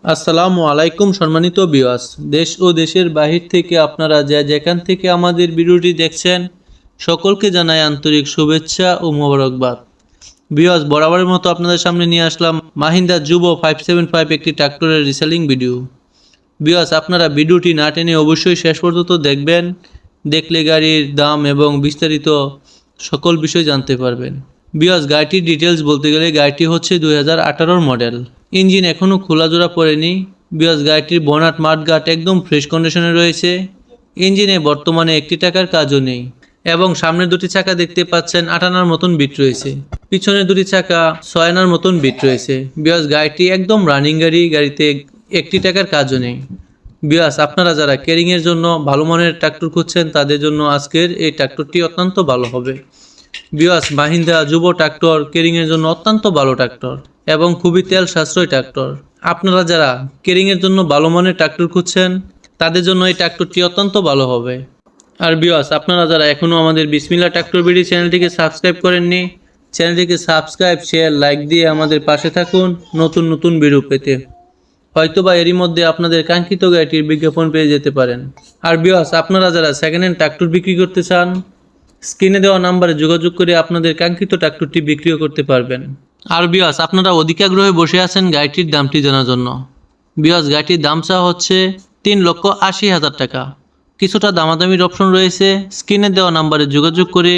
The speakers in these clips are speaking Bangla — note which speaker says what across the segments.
Speaker 1: আসসালামু আলাইকুম সম্মানিত ভিউয়ার্স। দেশ ও দেশের বাহির থেকে আপনারা যেখান থেকে আমাদের ভিডিওটি দেখছেন সকলকে জানাই আন্তরিক শুভেচ্ছা ও মোবারকবাদ। ভিউয়ার্স, বরাবরের মতো আপনাদের সামনে নিয়ে আসলাম মাহিন্দ্রা যুবো 575 একটি ট্রাক্টরের রিসেলিং ভিডিও। ভিউয়ার্স, আপনারা ভিডিওটি না টেনে অবশ্যই শেষ পর্যন্ত দেখবেন, দেখলে গাড়ির দাম এবং বিস্তারিত সকল বিষয় জানতে পারবেন। ভিউয়ার্স, গাড়িটির ডিটেলস বলতে গেলে গাড়িটি হচ্ছে 2018 মডেল। ইঞ্জিন এখনও খোলাজোড়া পড়েনি। ভিউয়ার্স, গাড়িটির বনাট মাঠগাট একদম ফ্রেশ কন্ডিশনে রয়েছে। ইঞ্জিনে বর্তমানে একটি টাকার কাজও নেই এবং সামনের দুটি চাকা দেখতে পাচ্ছেন 8 আনার মতন বিট রয়েছে, পিছনের দুটি চাকা 6 আনার মতন বিট রয়েছে। ভিউয়ার্স, গাড়িটি একদম রানিং গাড়ি, গাড়িতে একটি টাকার কাজও নেই। ভিউয়ার্স, আপনারা যারা কেরিংয়ের জন্য ভালো মানের ট্রাক্টর খুঁজছেন তাদের জন্য আজকের এই ট্রাক্টরটি অত্যন্ত ভালো হবে। ভিউয়ার্স, মাহিন্দ্রা যুবো ট্রাক্টর কেরিংয়ের জন্য অত্যন্ত ভালো ট্রাক্টর এবং খুবই তেল সাশ্রয় ট্রাক্টর। আপনারা যারা কেরিংয়ের জন্য ভালো মানের ট্রাক্টর খুঁজছেন তাদের জন্য এই ট্রাক্টরটি অত্যন্ত ভালো হবে। আর ভিউয়ার্স, আপনারা যারা এখনও আমাদের বিসমিল্লাহ ট্রাক্টর বিডি চ্যানেলটিকে সাবস্ক্রাইব করেননি, চ্যানেলটিকে সাবস্ক্রাইব, শেয়ার, লাইক দিয়ে আমাদের পাশে থাকুন নতুন নতুন ভিডিও পেতে। হয়তোবা এরই মধ্যে আপনাদের কাঙ্ক্ষিত গাড়িটির বিজ্ঞাপন পেয়ে যেতে পারেন। আর ভিউয়ার্স, আপনারা যারা সেকেন্ড হ্যান্ড ট্রাক্টর বিক্রি করতে চান স্ক্রিনে দেওয়া নাম্বারে যোগাযোগ করে আপনাদের কাঙ্ক্ষিত ট্রাক্টরটি বিক্রিও করতে পারবেন। আর ভিউয়ার্স, আপনারা অধিক আগ্রহে বসে আছেন গাড়িটির দামটি জানার জন্য। ভিউয়ার্স, গাড়িটির দাম চাওয়া হচ্ছে 3,80,000 টাকা। কিছুটা দামাদামির অপশন রয়েছে, স্ক্রিনে দেওয়া নাম্বারে যোগাযোগ করে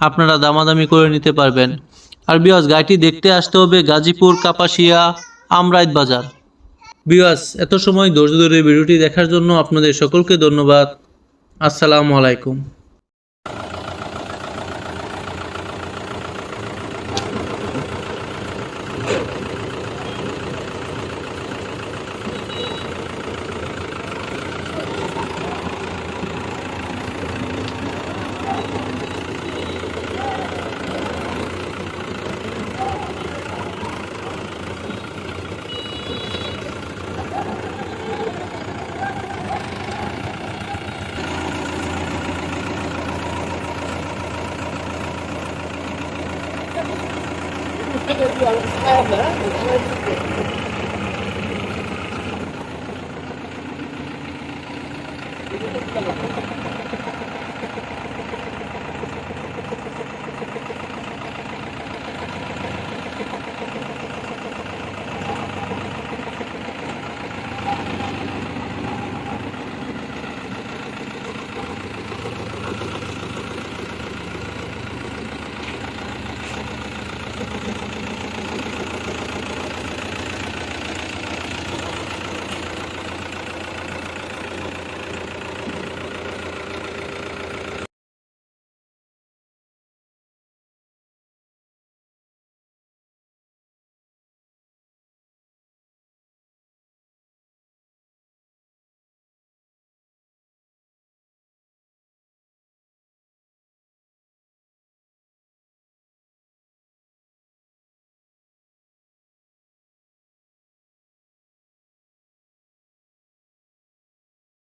Speaker 1: আপনারা দামাদামি করে নিতে পারবেন। আর ভিউয়ার্স, গাড়িটি দেখতে আসতে হবে গাজীপুর কাপাসিয়া আমরাইত বাজার। ভিউয়ার্স, এত সময় ধৈর্য ধরে ভিডিওটি দেখার জন্য আপনাদের সকলকে ধন্যবাদ। আসসালামু আলাইকুম।
Speaker 2: Thank you.